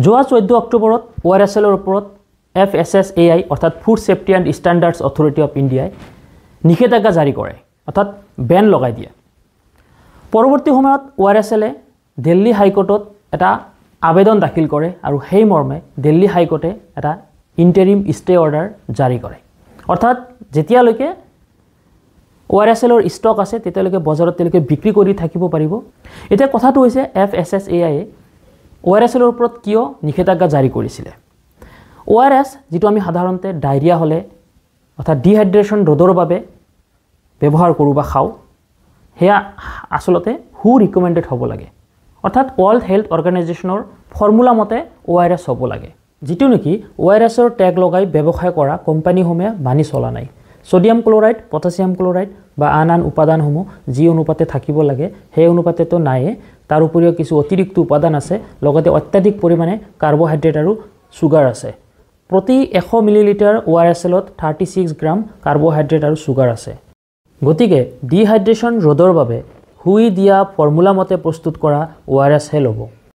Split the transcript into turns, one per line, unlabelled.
যোৱা 14 অক্টোবৰত ORSLৰ ওপৰত FSSAI অৰ্থাৎ food safety and standards authority of ইণ্ডিয়াই নিষেধাজ্ঞা জাৰি কৰে অৰ্থাৎ বেন লগাই দিয়ে। পৰৱৰ্তী সময়ত ORSLে দিল্লী হাইকোৰ্টত এটা আবেদন দাখিল কৰে আৰু সেই মৰ্মে দিল্লী হাইকোৰ্টে এটা ইণ্টাৰিম ষ্টে অৰ্ডাৰ জাৰি কৰে। অৰ্থাৎ যেতিয়ালৈকে ORSLৰ ষ্টক আছে তেতিয়ালৈকে বজাৰত তেওঁলোকে বিক্ৰী কৰি থাকিব পাৰিব। এতিয়া কথাটো হৈছে FSSAI ORSLৰ ওপৰত কিয় নিষেধাজ্ঞা জাৰি কৰিছিলে। ORS যেটো আমি সাধাৰণতে ডায়ৰিয়া হলে অৰ্থাৎ ডিহাইড্ৰেশ্যন ৰোধৰ বাবে ব্যৱহাৰ কৰোঁ বা খাওঁ, হেয়া আসলতে হু ৰিকমেণ্ডেড হ'ব লাগে। অৰ্থাৎ ৱৰ্ল্ড হেল্থ অৰ্গেনাইজেশ্যনৰ ফৰ্মুলা মতে ORS হ'ব লাগে, যেটো নেকি ORSৰ টেগ লগাই ব্যৱসায় কৰা কোম্পানীসমূহে মানি চলা নাই। সোডিয়াম ক্লোৰাইড, পটাছিয়াম ক্লোৰাইড বা আন উপাদানসমূহ যি অনুপাতে থাকিব লাগে সেই অনুপাতেতো নাইয়ে। তাৰ উপৰিও কিছু অতিৰিক্ত উপাদান আছে, লগতে অত্যাধিক পৰিমাণে কাৰ্বোহাইড্ৰেট আৰু সুগাৰ আছে। প্ৰতি 100 মিলিলিটাৰ ORSলত 36 গ্ৰাম কাৰ্বোহাইড্ৰেট আৰু সুগাৰ আছে। গতিকে ডিহাইড্ৰেশ্যন ৰোধৰ বাবে হুই দিয়া ফৰ্মুলা মতে প্ৰস্তুত কৰা ORS হে ল'ব।